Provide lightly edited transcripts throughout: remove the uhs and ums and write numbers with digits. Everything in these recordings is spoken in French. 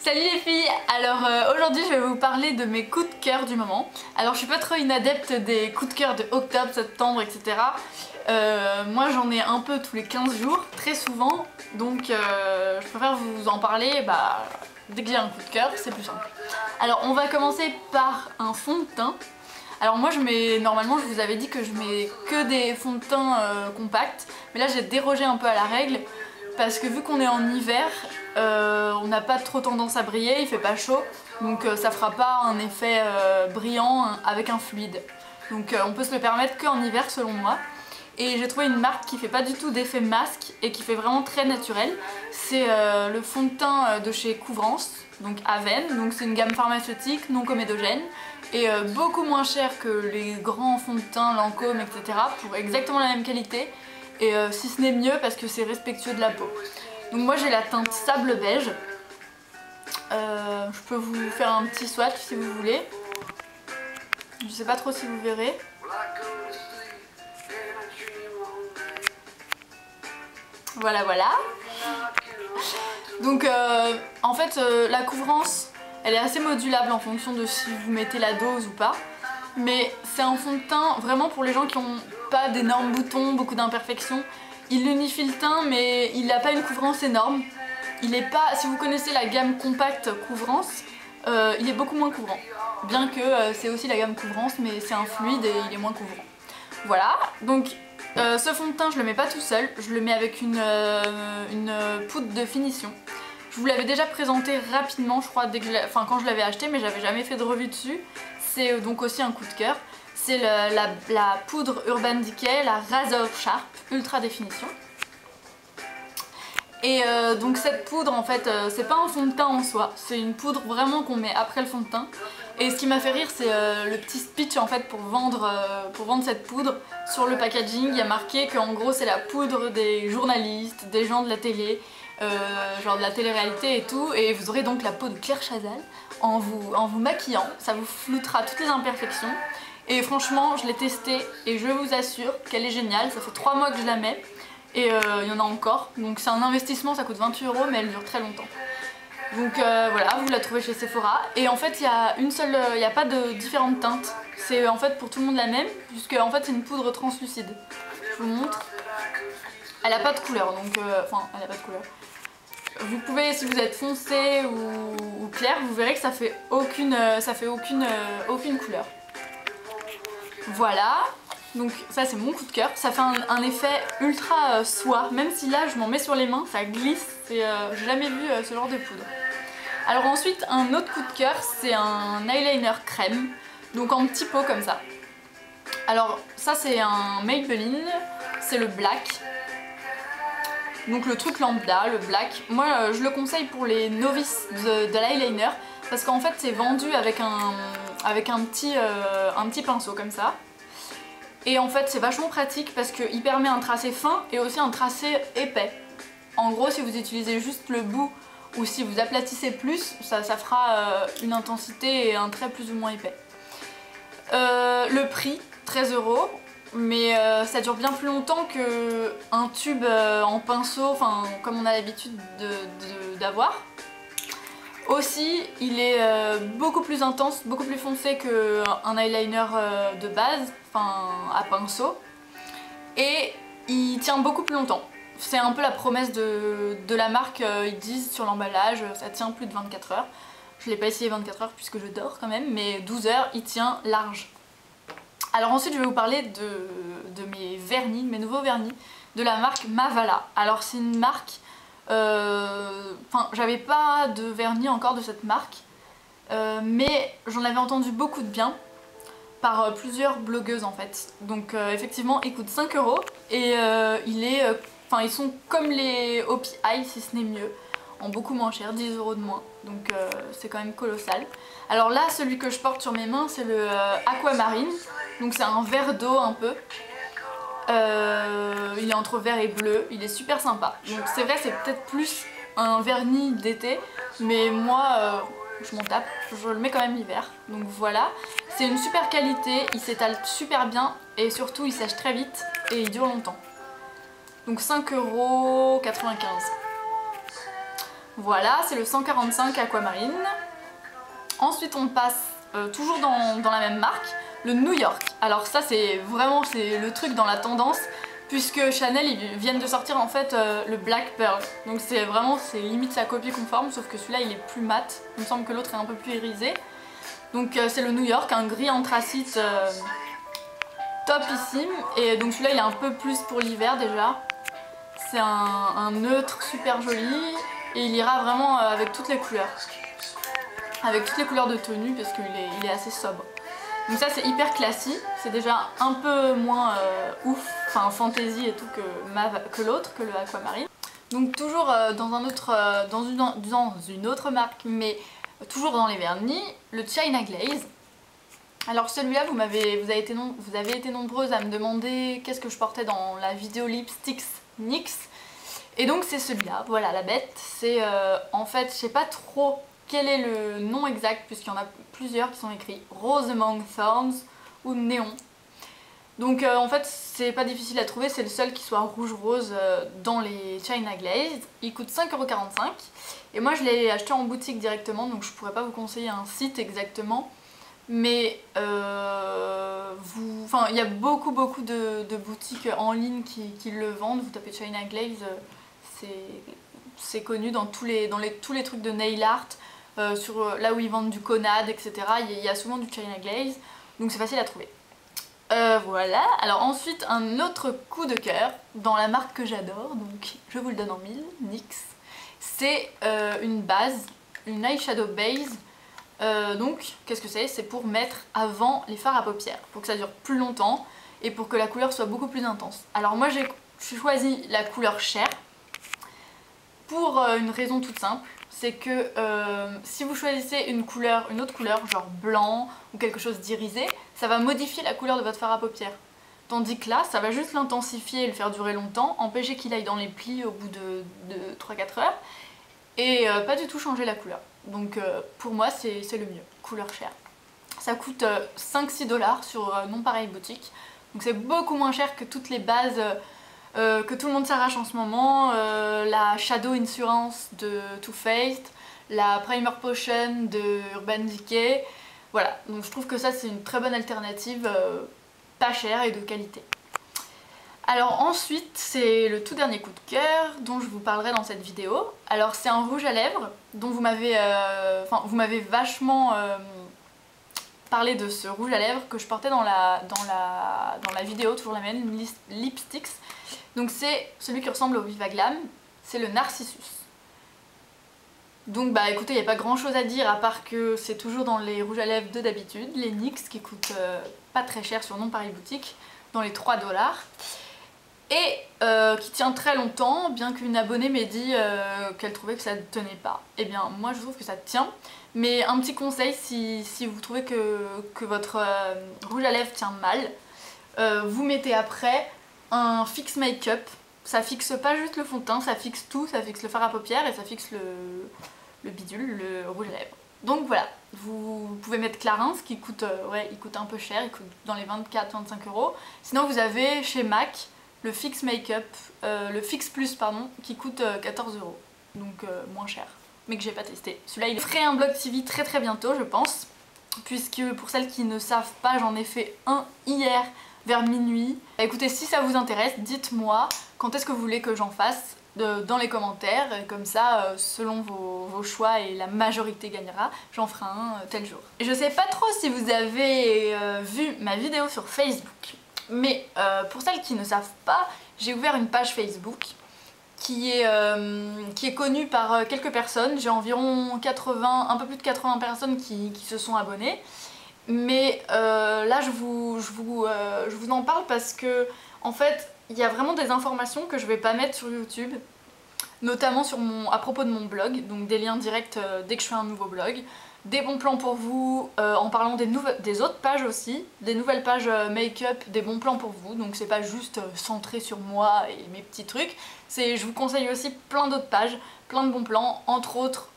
Salut les filles. Alors aujourd'hui je vais vous parler de mes coups de cœur du moment. Alors je suis pas trop une adepte des coups de cœur de octobre, septembre, etc. Moi j'en ai un peu tous les 15 jours, très souvent. Donc je préfère vous en parler dès que j'ai un coup de cœur, c'est plus simple. Alors on va commencer par un fond de teint. Alors moi normalement je vous avais dit que je mets que des fonds de teint compacts. Mais là j'ai dérogé un peu à la règle. Parce que vu qu'on est en hiver, on n'a pas trop tendance à briller, il fait pas chaud, donc ça fera pas un effet brillant avec un fluide. Donc on peut se le permettre qu'en hiver selon moi. Et j'ai trouvé une marque qui fait pas du tout d'effet masque et qui fait vraiment très naturel. C'est le fond de teint de chez Couvrance, donc Aven, donc c'est une gamme pharmaceutique non comédogène et beaucoup moins cher que les grands fonds de teint Lancôme, etc. pour exactement la même qualité. Et si ce n'est mieux parce que c'est respectueux de la peau. Donc moi j'ai la teinte sable beige. Je peux vous faire un petit swatch si vous voulez. Je sais pas trop si vous verrez. Voilà voilà. Donc en fait la couvrance elle est assez modulable en fonction de si vous mettez la dose ou pas. Mais c'est un fond de teint vraiment pour les gens qui ont pas d'énormes boutons, beaucoup d'imperfections. Il unifie le teint mais il n'a pas une couvrance énorme. Il est pas, si vous connaissez la gamme compacte couvrance, il est beaucoup moins couvrant. Bien que c'est aussi la gamme couvrance mais c'est un fluide et il est moins couvrant. Voilà, donc ce fond de teint je le mets pas tout seul, je le mets avec une poudre de finition. Je vous l'avais déjà présenté rapidement je crois quand je l'avais acheté mais j'avais jamais fait de revue dessus. C'est donc aussi un coup de cœur. C'est la poudre Urban Decay, la Razor Sharp Ultra Définition. Et donc cette poudre en fait c'est pas un fond de teint en soi, c'est une poudre vraiment qu'on met après le fond de teint. Et ce qui m'a fait rire c'est le petit speech en fait pour vendre cette poudre. Sur le packaging il y a marqué qu'en gros c'est la poudre des journalistes, des gens de la télé, genre de la télé-réalité et tout. Et vous aurez donc la peau de Claire Chazal en vous maquillant, ça vous floutera toutes les imperfections. Et franchement je l'ai testée et je vous assure qu'elle est géniale, ça fait 3 mois que je la mets. Et il y en a encore, donc c'est un investissement, ça coûte 28 € mais elle dure très longtemps. Donc voilà, vous la trouvez chez Sephora. Et en fait il n'y a pas de différentes teintes. C'est en fait pour tout le monde la même, puisque en fait c'est une poudre translucide. Je vous montre. Elle n'a pas de couleur, donc elle n'a pas de couleur. Vous pouvez, si vous êtes foncé ou clair, vous verrez que ça fait aucune couleur. Voilà. Donc ça c'est mon coup de cœur, ça fait un effet ultra soie, même si là je m'en mets sur les mains, ça glisse, j'ai jamais vu ce genre de poudre. Alors ensuite un autre coup de cœur c'est un eyeliner crème, donc en petit pot comme ça. Alors ça c'est un Maybelline, c'est le black, donc le truc lambda, le black. Moi je le conseille pour les novices de l'eyeliner, parce qu'en fait c'est vendu avec un petit pinceau comme ça. Et en fait c'est vachement pratique parce qu'il permet un tracé fin et aussi un tracé épais. En gros si vous utilisez juste le bout ou si vous aplatissez plus, ça fera une intensité et un trait plus ou moins épais. Le prix, 13 €, mais ça dure bien plus longtemps qu'un tube en pinceau, comme on a l'habitude d'avoir. Aussi, il est beaucoup plus intense, beaucoup plus foncé qu'un eyeliner de base, à pinceau. Et il tient beaucoup plus longtemps. C'est un peu la promesse de la marque, ils disent sur l'emballage, ça tient plus de 24 heures. Je ne l'ai pas essayé 24 heures puisque je dors quand même, mais 12 heures, il tient large. Alors ensuite, je vais vous parler de mes vernis, mes nouveaux vernis, de la marque Mavala. Alors c'est une marque... j'avais pas de vernis encore de cette marque, mais j'en avais entendu beaucoup de bien par plusieurs blogueuses en fait. Donc effectivement il coûte 5 € et ils sont comme les Hopi Eye si ce n'est mieux, en beaucoup moins cher, 10 € de moins, donc c'est quand même colossal. Alors là celui que je porte sur mes mains c'est le Aquamarine, donc c'est un vert d'eau un peu. Il est entre vert et bleu, il est super sympa. Donc c'est vrai c'est peut-être plus un vernis d'été, mais moi je m'en tape, je le mets quand même l'hiver. Donc voilà, c'est une super qualité, il s'étale super bien et surtout il sèche très vite et il dure longtemps. Donc 5,95 €. Voilà, c'est le 145 Aquamarine. Ensuite on passe toujours dans la même marque, le New York. Alors ça c'est vraiment le truc dans la tendance, puisque Chanel ils viennent de sortir en fait le Black Pearl. Donc c'est limite sa copie conforme, sauf que celui-là il est plus mat. Il me semble que l'autre est un peu plus irisé. Donc c'est le New York, un gris anthracite topissime. Et donc celui-là il est un peu plus pour l'hiver déjà. C'est un neutre super joli et il ira vraiment avec toutes les couleurs. Avec toutes les couleurs de tenue parce qu'il est assez sobre. Donc ça c'est hyper classique, c'est déjà un peu moins ouf, enfin fantasy et tout que l'autre, que le Aquamarine. Donc toujours dans une autre marque, mais toujours dans les vernis, le China Glaze. Alors celui-là vous avez été nombreuses à me demander qu'est-ce que je portais dans la vidéo Lipsticks NYX. Et donc c'est celui-là, voilà la bête. C'est en fait, je sais pas trop quel est le nom exact puisqu'il y en a plusieurs qui sont écrits Rose Among Thorns ou Néon. Donc en fait c'est pas difficile à trouver, c'est le seul qui soit rouge-rose dans les China Glaze. Il coûte 5,45 € et moi je l'ai acheté en boutique directement, donc je pourrais pas vous conseiller un site exactement. Mais il y a beaucoup de boutiques en ligne qui le vendent. Vous tapez China Glaze, c'est connu dans tous les trucs de nail art. Là où ils vendent du Conad, etc. Il y a souvent du China Glaze, donc c'est facile à trouver. Voilà, alors ensuite un autre coup de cœur dans la marque que j'adore, donc je vous le donne en mille, NYX. C'est une base, une eyeshadow base. Donc qu'est-ce que c'est? C'est pour mettre avant les fards à paupières, pour que ça dure plus longtemps et pour que la couleur soit beaucoup plus intense. Alors moi j'ai choisi la couleur chair pour une raison toute simple. C'est que si vous choisissez une autre couleur, genre blanc ou quelque chose d'irisé, ça va modifier la couleur de votre fard à paupières. Tandis que là, ça va juste l'intensifier et le faire durer longtemps, empêcher qu'il aille dans les plis au bout de 3-4 heures, et pas du tout changer la couleur. Donc pour moi, c'est le mieux, couleur chair. Ça coûte 5-6 $ sur Non Pareil Boutique, donc c'est beaucoup moins cher que toutes les bases que tout le monde s'arrache en ce moment, la Shadow Insurance de Too Faced, la Primer Potion de Urban Decay. Voilà, donc je trouve que ça c'est une très bonne alternative, pas chère et de qualité. Alors ensuite, c'est le tout dernier coup de cœur dont je vous parlerai dans cette vidéo. Alors c'est un rouge à lèvres dont vous m'avez vachement parlé de ce rouge à lèvres que je portais dans la vidéo, toujours la même, Lipsticks. Donc c'est celui qui ressemble au Viva Glam, c'est le Narcissus. Donc bah écoutez, il n'y a pas grand chose à dire à part que c'est toujours dans les rouges à lèvres de d'habitude, les NYX qui coûtent pas très cher sur Non Pareil Boutique, dans les 3 $. Et qui tient très longtemps, bien qu'une abonnée m'ait dit qu'elle trouvait que ça ne tenait pas. Eh bien moi je trouve que ça tient, mais un petit conseil si vous trouvez que votre rouge à lèvres tient mal, vous mettez après un fix make-up. Ça fixe pas juste le fond de teint, ça fixe tout, ça fixe le fard à paupières et ça fixe le bidule, le rouge à lèvres. Donc voilà, vous pouvez mettre Clarins qui coûte, il coûte un peu cher, il coûte dans les 24-25 €. Sinon vous avez chez MAC le Fix Make-up, le Fix Plus pardon, qui coûte 14 €, donc moins cher, mais que j'ai pas testé. Celui-là il ferait un vlog TV très bientôt je pense, puisque pour celles qui ne savent pas, j'en ai fait un hier vers minuit. Écoutez, si ça vous intéresse, dites-moi quand est-ce que vous voulez que j'en fasse dans les commentaires, et comme ça, selon vos choix et la majorité gagnera, j'en ferai un tel jour. Je sais pas trop si vous avez vu ma vidéo sur Facebook, mais pour celles qui ne savent pas, j'ai ouvert une page Facebook qui est connue par quelques personnes. J'ai environ un peu plus de 80 personnes qui se sont abonnées. Mais là je vous en parle parce que en fait il y a vraiment des informations que je vais pas mettre sur YouTube, notamment à propos de mon blog, donc des liens directs dès que je fais un nouveau blog, des bons plans pour vous, en parlant des autres pages aussi, des nouvelles pages make-up, des bons plans pour vous, donc c'est pas juste centré sur moi et mes petits trucs, je vous conseille aussi plein d'autres pages, plein de bons plans, entre autres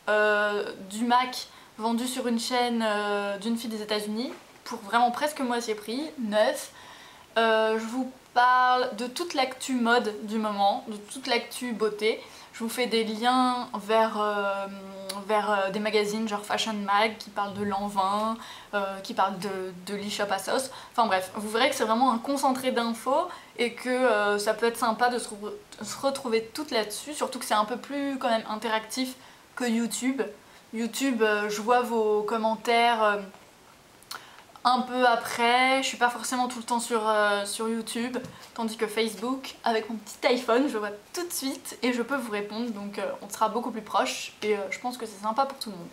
du MAC vendu sur une chaîne d'une fille des États-Unis pour vraiment presque moitié prix, neuf. Je vous parle de toute l'actu mode du moment, de toute l'actu beauté. Je vous fais des liens vers des magazines genre Fashion Mag qui parlent de l'an 20, qui parlent de l'e-shop à sauce. Enfin bref, vous verrez que c'est vraiment un concentré d'infos et que ça peut être sympa de se retrouver toutes là-dessus, surtout que c'est un peu plus quand même interactif que YouTube. YouTube, je vois vos commentaires un peu après, je suis pas forcément tout le temps sur YouTube, tandis que Facebook, avec mon petit iPhone, je vois tout de suite et je peux vous répondre, donc on sera beaucoup plus proche et je pense que c'est sympa pour tout le monde.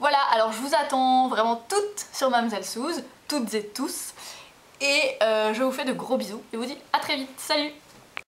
Voilà, alors je vous attends vraiment toutes sur Mamzelle Suze, toutes et tous, et je vous fais de gros bisous et vous dis à très vite, salut!